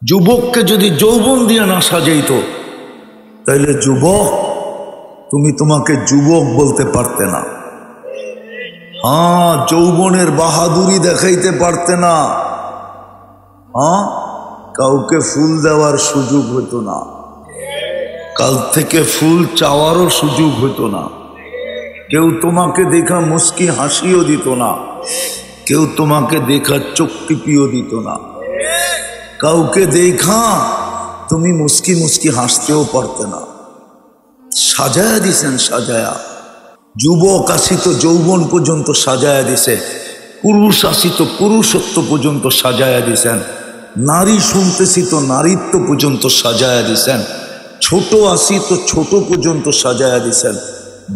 যুবককে যদি যৌবন দিয়ে না সাজাইত তাহলে যুবক তুমি তোমাকে যুবক বলতে পারতে না। হ্যাঁ, যৌবনের বাহাদুরি দেখাইতে পারতে না। হ্যাঁ, কাউকে ফুল দেওয়ার সুযোগ হতো না, কাল থেকে ফুল চাওয়ারও সুযোগ হতো না। কেউ তোমাকে দেখা মুস্কি হাসিও দিত না, কেউ তোমাকে দেখা চোখ টিপিও দিত না। কাউকে দেখা তুমি মুস্কি মুস্কি হাসতেও পারতে না। সাজায়া দিছেন, সাজায়া। যুবক আসিত যৌবন পর্যন্ত সাজায়া দিছে, পুরুষ আসিত পুরুষত্ব পর্যন্ত সাজায়া দিছেন, নারী শুনতেছি তো নারীত্ব পর্যন্ত সাজায়া দিছেন, ছোট আসিত ছোট পর্যন্ত সাজায়া দিছেন,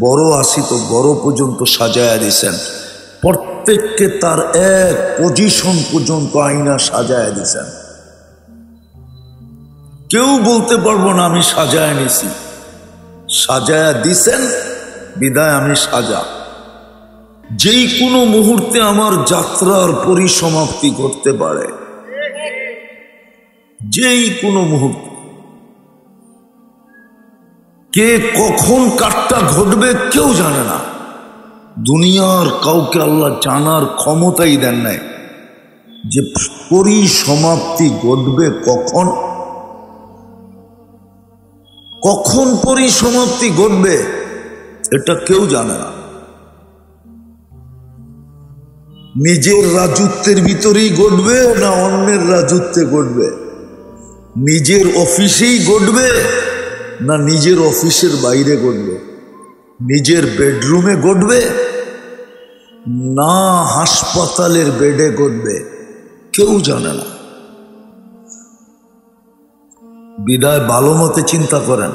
বড় আসিত বড় পর্যন্ত সাজায়া দিছেন। প্রত্যেককে তার এক পজিশন পর্যন্ত আইনা সাজায়া দিছেন। কেউ বলতে পারবো না আমি সাজায়া নিছি। সাজায়া দিছেন বিদায় আমি সাজা। যেই কোনো মুহূর্তে আমার যাত্রার পরিসমাপ্তি করতে পারে, যেই কোনো মুহূর্তে। কে কখন কাটটা ঘটবে কেউ জানে না। দুনিয়ার কাউকে আল্লাহ জানার ক্ষমতাই দেন নাই যে পরিসমাপ্তি ঘটবে কখন, কখন পরিসমাপ্তি ঘটবে এটা কেউ জানে না। নিজের রাজত্বের ভিতরেই ঘটবে না অন্যের রাজত্বে ঘটবে, নিজের অফিসেই ঘটবে না নিজের অফিসের বাইরে ঘটবে, নিজের বেডরুমে ঘটবে না হাসপাতালের বেডে ঘটবে, কেউ জানে না। বিদায় ভালো মতে চিন্তা করেন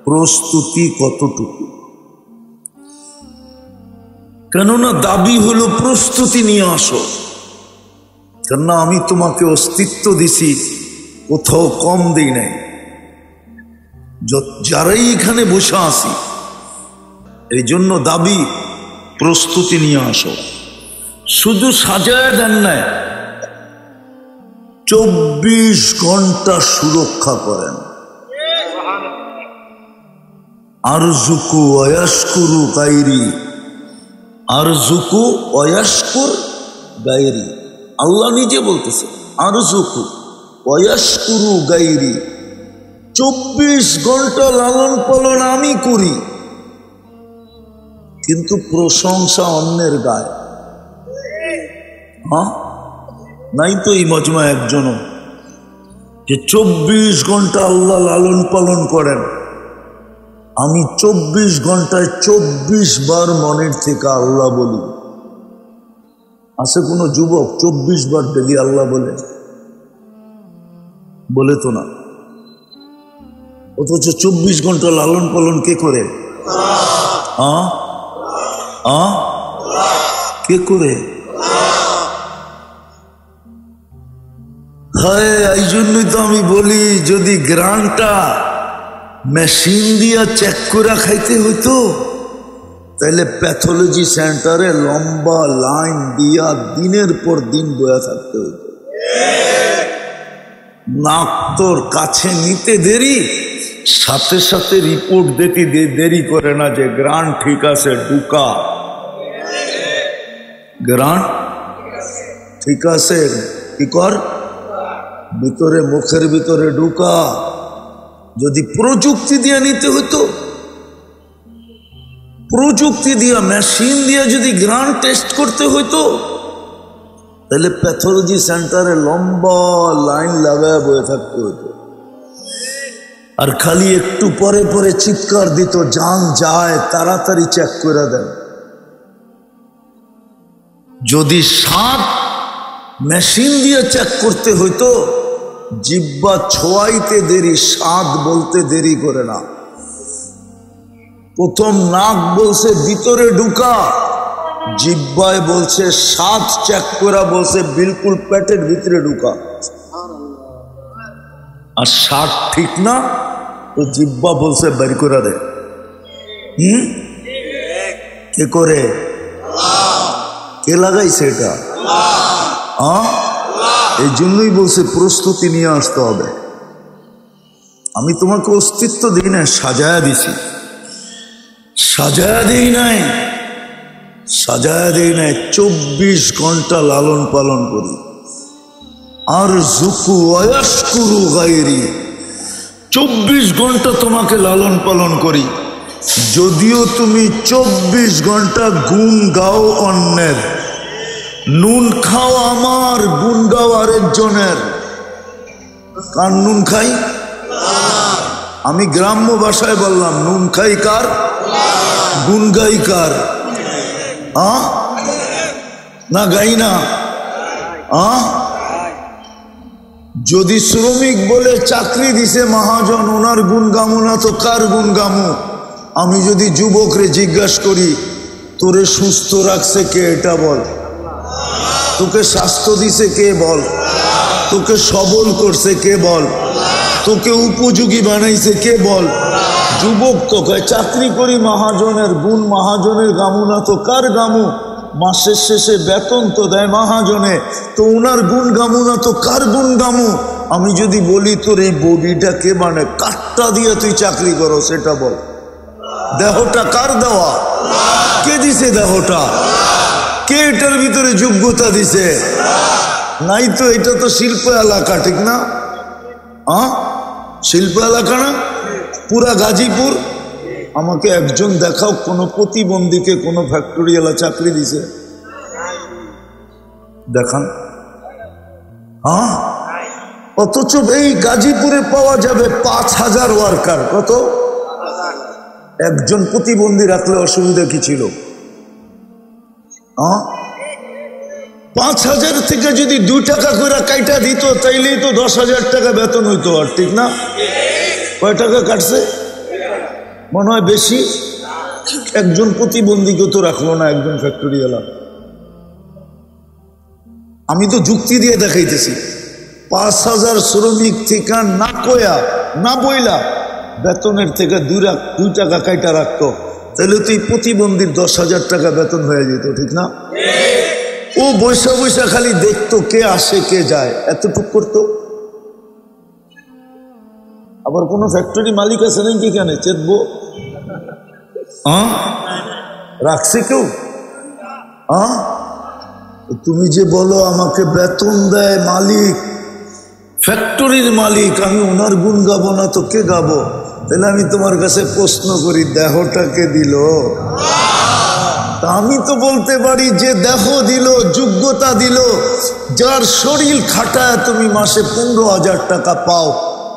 প্রস্তুতি কতটুকু। কেননা দাবি হলো প্রস্তুতি নিয়ে আসো। কেননা আমি তোমাকে অস্তিত্ব দিছি, কোথাও কম দিই নাই। যারাই এখানে বসে আসি এই জন্য দাবি প্রস্তুতি নিয়ে আসো। শুধু সাজায় দেন নাই, 24 ঘন্টা সুরক্ষা করেন। আরজুকু ওয়াশকুরু গায়রি, আরজুকু ওয়াশকুর গায়রি। আল্লাহ নিজে বলতেছে আরজুকু ওয়াশকুরু গায়রি। 24 ঘন্টা লালন পালন আমি করি, কিন্তু প্রশংসা অন্যের গায়ে। হ্যাঁ, নাই তো এই মজমা একজনও যে 24 ঘন্টা আল্লাহ লালন পালন করেন। আমি 24 ঘন্টায় 24 বার মনের থেকে আল্লাহ বলি। আছে কোনো যুবক 24 বার ডেলি আল্লাহ বলে? বলে তো না। অথচ 24 ঘন্টা লালন পালন কে করে? কে করে? হ্যাঁ, এই জন্যই তো আমি বলি যদি গ্রানটা মেশিন দিয়া চেক করে খাইতে হইতো তাহলে প্যাথোলজি সেন্টারে লম্বা লাইন দিয়া দিনের পর দিন বয়া থাকতে হইতো। নাক তোর কাছে নিতে দেরি, সাথে সাথে রিপোর্ট দিতে দেরি করে না যে গ্রান ঠিক আছে, ঢুকা। গ্রান ঠিক আছে, কি কর, ভিতরে মুখের ভিতরে ঢুকা। যদি প্রযুক্তি দিয়ে নিতে হতো, প্রযুক্তি দিয়া মেশিন দিয়ে যদি গ্রান টেস্ট করতে হইতো তাহলে প্যাথোলজি সেন্টারে লম্বা লাইন লাগায় বয়ে থাকতে হতো। আর খালি একটু পরে পরে চিৎকার দিত, জান যায়, তাড়াতাড়ি চেক করে দেন। যদি স্বাদ মেশিন দিয়ে চেক করতে হইতো, জিহ্বা ছোঁয়াইতে দেরি, স্বাদ বলতে দেরি করে না। প্রথম নাক বলছে ভিতরে ঢুকা, জিহ্বায় বলছে স্বাদ চেক করা, বলছে বিলকুল পেটের ভিতরে ঢুকা। আর স্বাদ ঠিক না তো জিহ্বা বলছে বের করে দে। কে করে? কে লাগাইছে এটা? এই জন্যই বলছে প্রস্তুতি নিয়ে আসতে হবে। আমি তোমাকে অস্তিত্ব দিই না, সাজায়া দিছি। সাজায়া দিই নাই, সাজায়া দিই নাই, 24 ঘন্টা লালন পালন করি। আর জুকু ওয়াশকুরু গায়রি, 24 ঘন্টা তোমাকে লালন পালন করি। যদিও তুমি 24 ঘন্টা গুণ গাও অন্যের, নুন খাও আমার, গুণ গাও আরেকজনের। কার নুন খাই? আমি গ্রাম্য ভাষায় বললাম, নুন খাই কার? গুণ গাই কার? না গাই না? যদি শ্রমিক বলে চাকরি দিছে মহাজন, ওনার গুণ গামু না তো কার গুণ গামু? আমি যদি যুবকরে জিজ্ঞাসা করি, তোরে সুস্থ রাখছে কে এটা বল, তোকে স্বাস্থ্য দিছে কে বল, তোকে সবল করছে কে বল, তোকে উপযোগী বানাইছে কে বল? যুবক তো কয় চাকরি করি মহাজনের, গুণ মহাজনের গামু না তো কার গামু? মাসের শেষে বেতন তো দেয় মহাজনে, তো ওনার গুণ গামু না তো কার গুণ গামু? আমি যদি বলি তোর এই বডিটা কে মানে, কাঠটা দিয়ে তুই চাকরি করো সেটা বল। দেহটা কার দেওয়া? কে দিছে দেহটা? কে এটার ভিতরে যোগ্যতা দিছে? নাই তো। এটা তো শিল্প এলাকা, ঠিক না? শিল্প এলাকা না পুরা গাজীপুর? আমাকে একজন দেখাও কোনো প্রতিবন্ধীকে কোনো ফ্যাক্টরিওয়ালা চাকরি দিছে, দেখান। অথচ এই গাজীপুরে পাওয়া যাবে 5000 ওয়ার্কার। কত? একজন প্রতিবন্ধী রাখলে অসুবিধা কি ছিল? 5000 থেকে যদি 2 টাকা করে কাইটা দিত, তাইলেই তো 10,000 টাকা বেতন হইতো। আর ঠিক না? কয় টাকা কাটছে? মনে হয় বেশি। একজন প্রতিবন্ধীকে তো রাখলো না একজন ফ্যাক্টরিওয়ালা। আমি তো যুক্তি দিয়ে দেখাইতেছি, 5000 শ্রমিক থেকে না কয়া না বইলা বেতনের থেকে 2 টাকা কাইটা রাখতো, তাহলে তুই প্রতিবন্ধীর 10,000 টাকা বেতন হয়ে যেত, ঠিক না? ও বৈশা বৈশা খালি দেখতো কে আসে কে যায়, এতটুক করতো। আবার কোন ফ্যাক্টরি মালিক আছে নাকি এখানে চেতবো? রাখছে কেউ? তুমি যে বলো আমাকে বেতন দেয় মালিক, ফ্যাক্টরির মালিক, আমি ওনার গুণ গাবো না তো কে গাবো? তাহলে আমি তোমার কাছে প্রশ্ন করি, দেহটা কে দিল? তা আমি তো বলতে পারি যে দেহ দিল, যোগ্যতা দিল, যার শরীর খাটায় তুমি মাসে 15,000 টাকা পাও,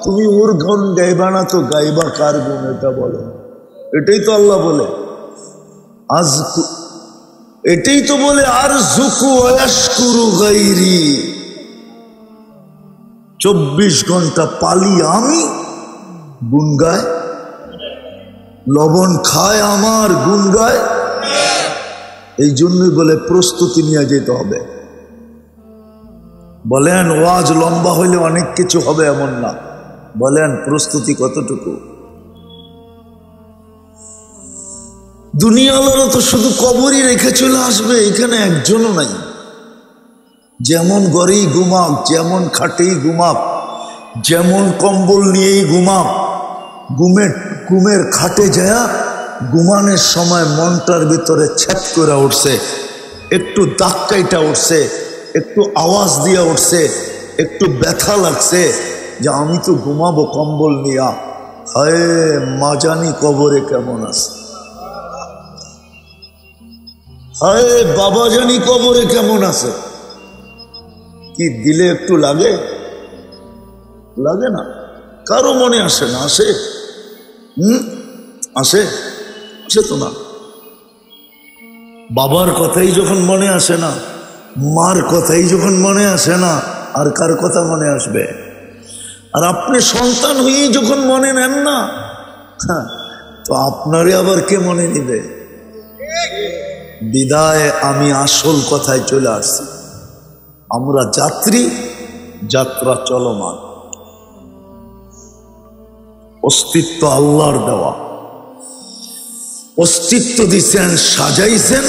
তুমি ওর গুণ গাইবা না তো গাইবা কার গুণ? এটা বলো। এটাই তো আল্লাহ বলে, এটাই তো বলে আর জুকু ওয়াশকুরু গায়রি। 24 ঘন্টা পালি আমি, গুণ গায়। লবণ খায় আমার, গুণ গায়। এই জন্যই বলে প্রস্তুতি নিয়ে যেতে হবে। বলেন ওয়াজ লম্বা হইলে অনেক কিছু হবে এমন না, বলেন প্রস্তুতি কতটুকু? দুনিয়াওয়ালারা তো শুধু কবরই রেখে চলে আসবে, এখানে একজনও নাই। যেমন ঘরেই ঘুমাক, যেমন খাটেই ঘুমাক, যেমন কম্বল নিয়েই ঘুমাক, ঘুমের খাটে যায় ঘুমানোর সময় মনটার ভিতরে ছ্যাপ করে উঠছে, একটু দাক্কাইটা উঠছে, একটু আওয়াজ দিয়া উঠছে, একটু ব্যথা লাগছে যে আমি তো ঘুমাবো কম্বল নিয়া। হায় মাজানি কবরে কেমন আছে, হায় বাবা জানি কবরে কেমন আছে। কি দিলে একটু লাগে? লাগে না? কারো মনে আসে না? আসে? আসে? আসে তো না। বাবার কথাই যখন মনে আসে না, মার কথাই যখন মনে আসে না, আর কার কথা মনে আসবে? আর আপনি সন্তান হয়েই যখন মনে নেন না, তো আপনারে আবার কে মনে নিবে? বিদায় আমি আসল কথায় চলে আসছি। আমরা যাত্রী, যাত্রা চলমান। অস্তিত্ব আল্লাহর দেওয়া। অস্তিত্ব দিচ্ছেন, সাজাইছেন,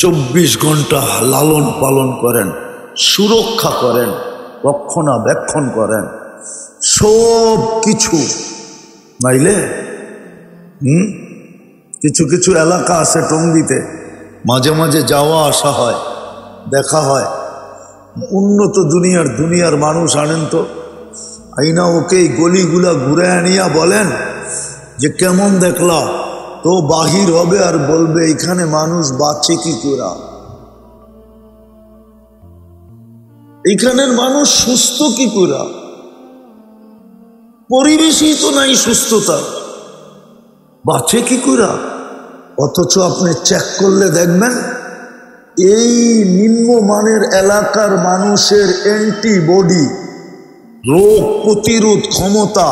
24 ঘন্টা লালন পালন করেন, সুরক্ষা করেন, রক্ষণাবেক্ষণ করেন সব কিছু। নাইলে কিছু কিছু এলাকা আছে টঙ্গীতে, মাঝে মাঝে যাওয়া আসা হয়, দেখা হয়। উন্নত দুনিয়ার মানুষ আনেন তো, আইনা ওকে গলিগুলা ঘুরে আনিয়া বলেন যে কেমন দেখলা, তো বাহির হবে আর বলবে এখানে মানুষ বাঁচে কি করে, এখানের মানুষ সুস্থ কি করে, পরিবেশই তো নাই সুস্থতা, বাঁচে কি করে। অথচ আপনি চেক করলে দেখবেন এই নিম্নমানের এলাকার মানুষের অ্যান্টিবডি, রোগ প্রতিরোধ ক্ষমতা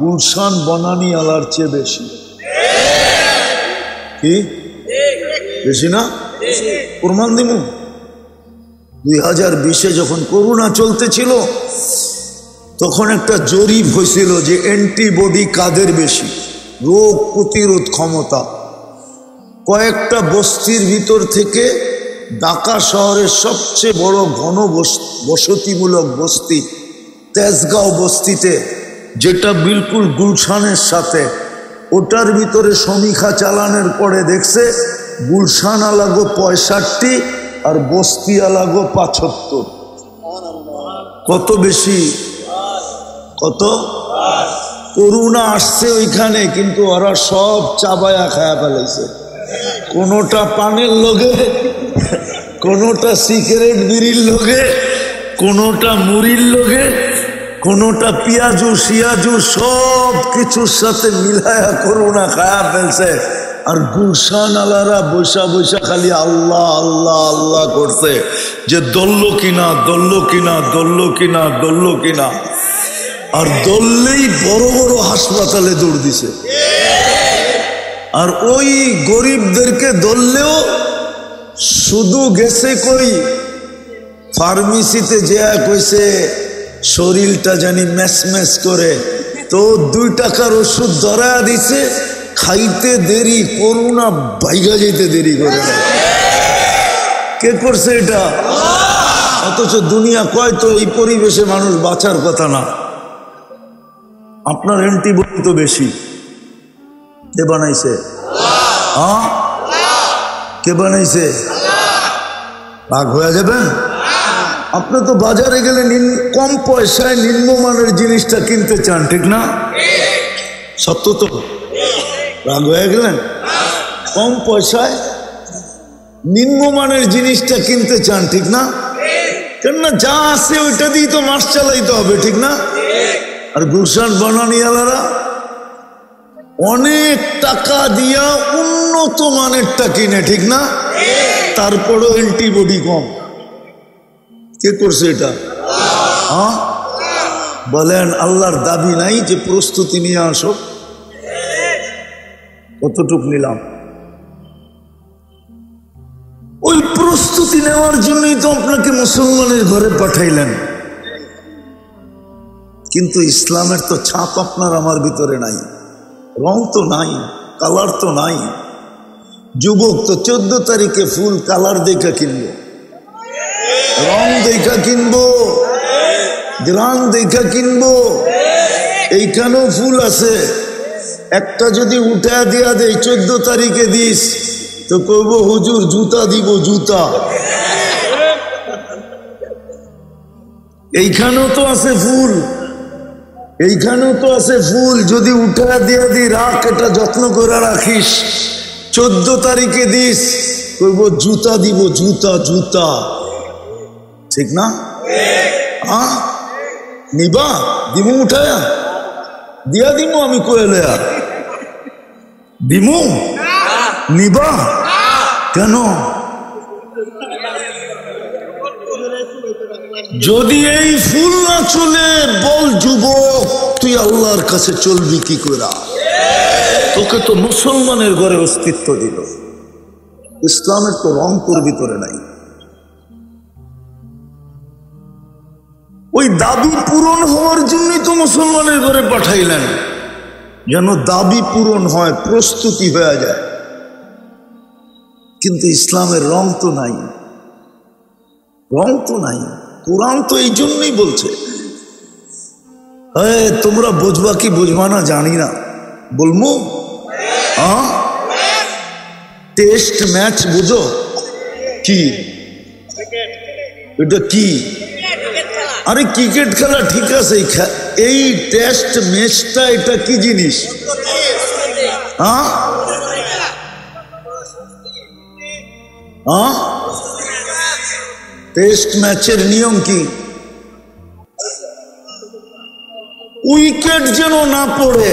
গুলশান বনানী আলার চেয়ে বেশি। কি বেশি না? প্রমাণ দিব। 2020-এ যখন করোনা চলতেছিল তখন একটা জরিপ হয়েছিল যে অ্যান্টিবডি কাদের বেশি, রোগ প্রতিরোধ ক্ষমতা। কয়েকটা বস্তির ভিতর থেকে ঢাকা শহরের সবচেয়ে বড় ঘন বসতিমূলক বস্তি তেজগাঁও বস্তিতে, যেটা বিলকুল গুলশানের সাথে, ওটার ভিতরে সমীক্ষা চালানোর পরে দেখছে গুলশান আলাগো 65 আর বস্তি আলাগো 75। কত বেশি? কত? করোনা আসছে ওইখানে, কিন্তু ওরা সব চাবায়া খায়া ফেলাইছে। কোনোটা পানের লগে, কোনোটা সিগারেট বিড়ির লগে, কোনোটা মুড়ির লগে, কোনোটা পিয়াজু শিয়াজু সব কিছুর সাথে মিলায়া করোনা খায়া ফেলছে। আর গুলশান আলারা বৈশা বৈশা খালি আল্লাহ আল্লাহ আল্লাহ করছে যে দললো কিনা দললো কিনা দললো কিনা দললো কিনা। আর দললেই বড় বড় হাসপাতালে দৌড় দিছে। আর ওই গরিবদেরকে দললেও শুধু গেছে কই ফার্মেসিতে যে কইছে শরীরটা জানি ম্যাচ ম্যাচ করে, তো 2 টাকার ওষুধ ধরা দিছে, খাইতে দেরি, করোনা বাইগা যেতে দেরি করে না। কে করছে এটা? অথচ দুনিয়া কয় তো এই পরিবেশে মানুষ বাঁচার কথা না। আপনার অ্যান্টিবডি তো বেশি। কে বানাইছে? কে বানাইছে? রাগ হয়ে যাবেন? আপনি তো বাজারে গেলে কম পয়সায় নিম্নমানের জিনিসটা কিনতে চান, ঠিক না? সত্য তো? রাগ হয়ে গেলেন? কম পয়সায় নিম্নমানের জিনিসটা কিনতে চান, ঠিক না? কেননা যা আছে ওইটা দিয়ে তো মাস চালাইতে হবে, ঠিক না? আর গুলশান বনানীওয়ালারা অনেক টাকা দিয়া উন্নত মানেরটা কিনে, ঠিক না? তারপরও অ্যান্টিবডি কম। কে করছে এটা? বলেন আল্লাহর দাবি নাই যে প্রস্তুতি নিয়ে আসো? কতটুক নিলাম? ওই প্রস্তুতি নেওয়ার জন্যই তো আপনাকে মুসলমানের ঘরে পাঠাইলেন। কিন্তু ইসলামের তো ছাপ আপনার আমার ভিতরে নাই, রং তো নাই, কালার তো নাই। যুবক তো 14 তারিখে ফুল কালার দেখা কিনবো, রং দেখা কিনবো, গ্রাম দেখা কিনবো। এইখানেও ফুল আছে, একটা যদি উঠা দিয়া দেয় 14 তারিখে দিস, তো কইব হুজুর জুতা দিব, জুতা। এইখানেও তো আছে ফুল, এইখানেও তো আছে ফুল, যদি উঠা দিয়া দি রাখ, এটা যত্ন করে রাখিস, 14 তারিখে দিস, কইব জুতা দিব, জুতা জুতা। ঠিক না? নিবা? দিমু উঠায়া দিয়া দিমু, আমি কইলে দিমু, নিবা কেন? যদি এই ফুল না চলে, বল যুবক তুই আল্লাহর কাছে চলবি কি করে? তোকে তো মুসলমানের ঘরে অস্তিত্ব দিল, ইসলামের তো রং তোর ভিতরে নাই। ওই দাবি পূরণ হওয়ার জন্যই তো মুসলমানের ঘরে পাঠাইলেন, যেন দাবি পূরণ হয়, প্রস্তুতি হয়ে যায়। কিন্তু ইসলামের রং তো নাই, রং তো নাই। কোরআন তো এই জন্যই বলছে। তোমরা বুঝবা কি বুঝবা না জানি না, বলবো। টেস্ট ম্যাচ বুঝো কি? এটা কি? আরে ক্রিকেট খেলা ঠিক আছে, এই টেস্ট ম্যাচটা এটা কি জিনিস? টেস্ট ম্যাচের নিয়ম কি? উইকেট যেন না পড়ে,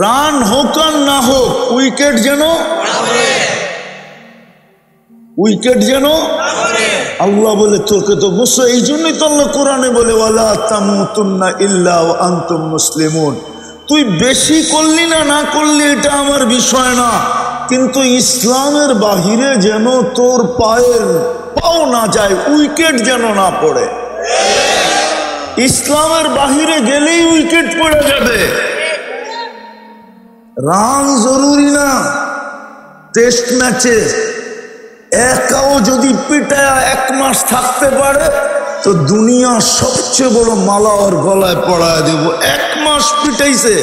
রান হোক আর না হোক, উইকেট যেন আল্লাহ বলে তোকে তো বুঝছো, এই জন্যই তো আল্লাহ কোরআনে বলে ওয়ালা তামুতুন্না ইল্লা ওয়া আনতুম মুসলিমুন। তুই বেশি করলি না করলি এটা আমার বিষয় না, কিন্তু ইসলামের বাহিরে যেন তোর পাও না যায়, উইকেট যেন না পড়ে। ইসলামের বাহিরে গেলেই উইকেট পড়ে যাবে। রান জরুরি না টেস্ট ম্যাচে। একাও যদি পিটায়া 1 মাস থাকতে পারে তো দুনিয়া সবচেয়ে বড় মালা ওর গলায় পড়ায় দেব। 1 মাস পিটাইছে,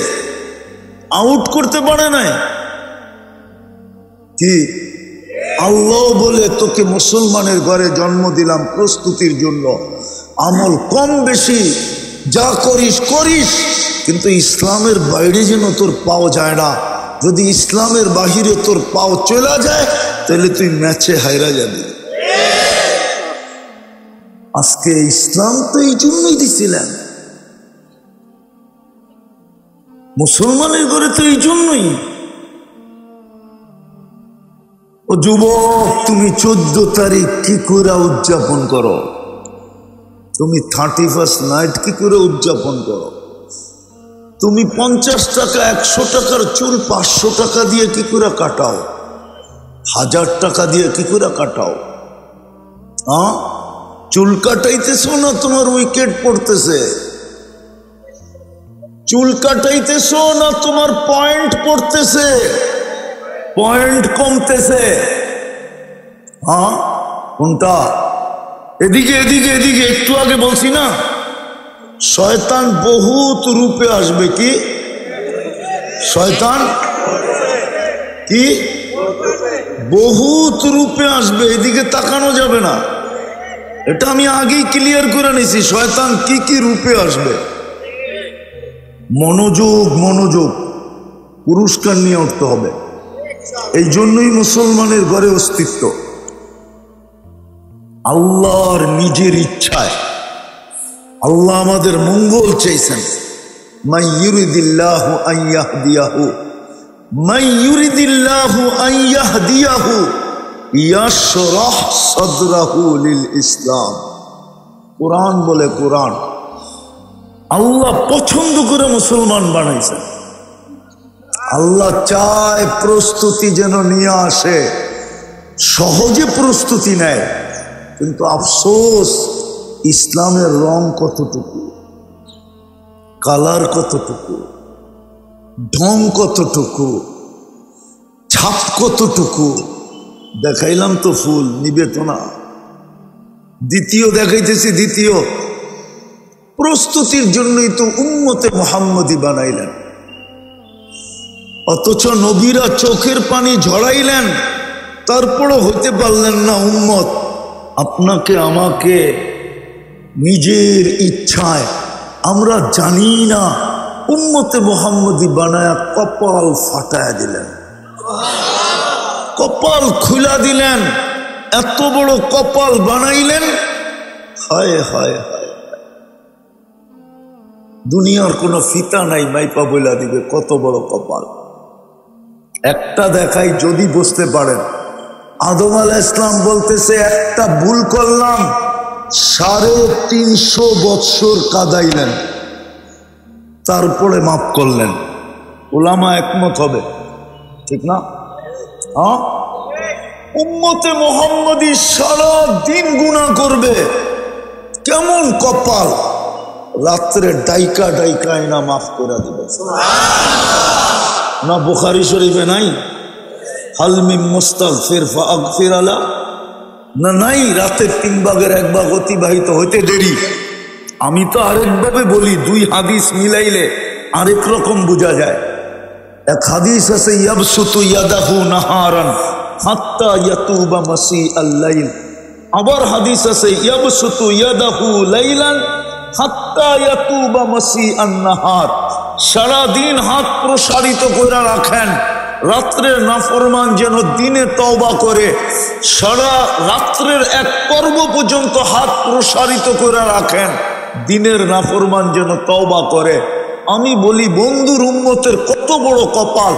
আউট করতে পারে নাই কি? আল্লাহ বলে তোকে মুসলমানের ঘরে জন্ম দিলাম প্রস্তুতির জন্য, আমল কম বেশি যা করিস করিস, কিন্তু ইসলামের বাইরে যেন তোর পাও যায় না। যদি ইসলামের বাহিরে তোর পাও চলে যায় তাহলে তুই ম্যাচে হাইরা যাবি। আজকে ইসলাম তো এই জন্যই দিছিলেন মুসলমানের ঘরে, তো এই জন্যই। ও যুবক, তুমি 14 তারিখ কি করে উদযাপন করো? তুমি 31st নাইট কি করে উদযাপন করো? তুমি 50 টাকা 100 টাকার চুল 500 টাকা দিয়ে কি করে কাটাও? 1000 টাকা দিয়ে কি করে কাটাও? চুল কাটাইতেছো না তোমার উইকেট পড়তেছে? চুল কাটাইতেছো না তোমার পয়েন্ট পড়তেছে, পয়েন্ট কমতেছে? কোনটা? এদিকে এদিকে এদিকে। একটু আগে বলছি না, শয়তান বহুত রূপে আসবে। কি শয়তান? কি বহুত রূপে আসবে, এদিকে তাকানো যাবে না। এটা আমি আগেই ক্লিয়ার করে নিছি, শয়তান কি কি রূপে আসবে। মনোযোগ, পুরস্কার নিয়ে উঠতে হবে। এই জন্যই মুসলমানের ঘরে অস্তিত্ব। আল্লাহর নিজের ইচ্ছায় আল্লাহ আমাদের মঙ্গল চাইছেন। মান ইউরিদিল্লাহু আন ইয়াহদিয়াহু ইয়াশরাহ সাদরাহু লিল ইসলাম। কোরআন বলে, কোরআন আল্লাহ পছন্দ করে মুসলমান বানাইছেন। আল্লাহ চায় প্রস্তুতি যেন নিয়ে আসে, সহজে প্রস্তুতি নেয়। কিন্তু আফসোস, ইসলামের রং কতটুকু, কালার কতটুকু, ঢং কতটুকু, ছাপ কতটুকু। দেখাইলাম তো ফুল, নিবে তো না। দ্বিতীয় দেখাইতেছি, দ্বিতীয় প্রস্তুতির জন্যই তো উম্মতে মুহাম্মদী বানাইলেন। অথচ নবীরা চোখের পানি ঝরাইলেন, তারপরও হইতে পারলেন না উম্মত। আপনাকে আমাকে নিজের ইচ্ছায় আমরা জানি না উম্মতে মুহাম্মদী বানায়া কপাল ফাটায়া দিলেন, কপাল খুলা দিলেন, এত বড় কপাল বানাইলেন। হায় হায় হায়, দুনিয়ার কোনো ফিতা নাই মাইপা বইলা দিবে কত বড় কপাল। একটা দেখাই যদি বুঝতে পারেন। আদম আলাইহিস সালাম বলতেছে, একটা ভুল করলাম, 350 বৎসর কাঁদাইলেন, তারপরে মাফ করলেন। উলামা একমত হবে, ঠিক না? উম্মতে মুহাম্মদী সারা দিন গুনাহ করবে, কেমন কপাল, রাত্রে ডাইকা ডাইকা না মাফ করে দিবে। না বুখারী শরীফে নাই, হাল মিন মুস্তাগফির ফাগফির আলা? না নাই, রাতের 3 ভাগের 1 ভাগ অতিবাহিত হইতে দেরি। আমি তো আরেকভাবে বলি, 2 হাদিস মিলাইলে আরেক রকম বোঝা যায়। এক হাদিস আছে ইয়াবসুতু ইয়াদাহু নাহারান হাত্তা ইয়াতুবা মাসিআল লাইল, আবার হাদিস আছে ইয়াবসুতু ইয়াদাহু লাইলান হাত্তা ইয়াতুবা মাসিআন নাহার, সারা দিন হাত প্রসারিত করে রাখেন, রাত্রের নাফরমান যেন দিনে তওবা করে। সারা রাত্রের 1 পর্ব পর্যন্ত হাত প্রসারিত করে রাখেন, দিনের নাফরমান যেন তওবা করে। আমি বলি, বন্ধুর উম্মতের কত বড় কপাল,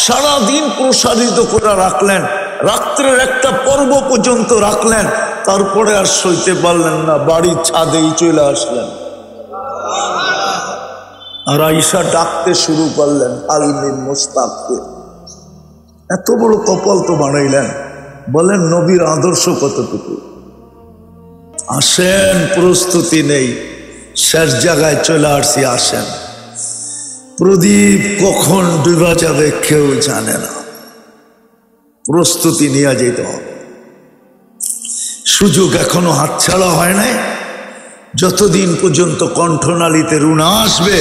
সারা দিন প্রসারিত করে রাখলেন, রাত্রের 1টা পর্ব পর্যন্ত রাখলেন, তারপরে আর সইতে পারলেন না, বাড়ির ছাদেই চলে আসলেন। আর আয়েশা ডাকতে শুরু করলেন আলমিন মুস্তাককে। এত বড় কপাল তো বানাইলেন, বলেন নবীর আদর্শ কতটুকু। আসেন, প্রস্তুতি নেই, শেষ জায়গায় চলে আসছি, আসেন। প্রদীপ কখন ডুবা যাবে কেউ জানে না, প্রস্তুতি নিয়ে যেতে হবে। সুযোগ এখনো হাতছাড়া হয় নাই। যতদিন পর্যন্ত কণ্ঠনালীতে রুনা আসবে,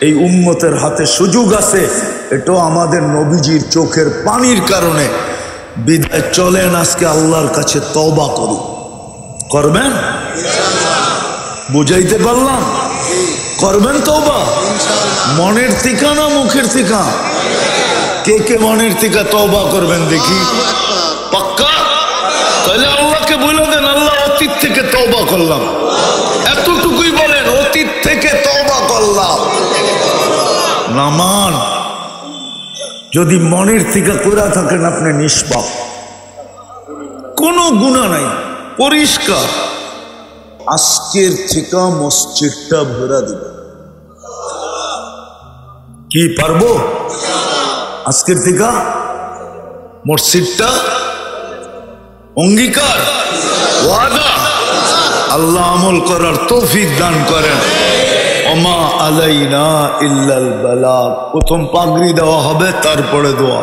এই উম্মতের হাতে সুযোগ আছে। এটাও আমাদের নবীজির চোখের পানির কারণে। বিদায় চলেন আজকে আল্লাহর কাছে তওবা করি। করবেন? বুঝাইতে পারলাম? করবেন তওবা? মনের থেকে না মুখের থেকে? কে কে মনের থেকে তওবা করবেন দেখি? পাক্কা? তাহলে আল্লাহকে বলে দেন, আল্লাহ অতীত থেকে তওবা করলাম, এতটুকুই বলেন, অতীত থেকে তওবা করলাম। নামান যদি মনের থেকে করে থাকেন, আপনি নিষ্পাপ, কোনো গুনাহ নাই, পরিষ্কার। আজকের থেকে মসজিদটা ভরা দিবেন। কি পারবো? আজকের থেকে মসজিদটা অঙ্গীকার, ওয়াদা। আল্লাহ আমল করার তৌফিক দান করেন। ওমা আলাইনা ইল্লাল বালাগ। প্রথম পাগড়ি দেওয়া হবে, তারপরে দোয়া।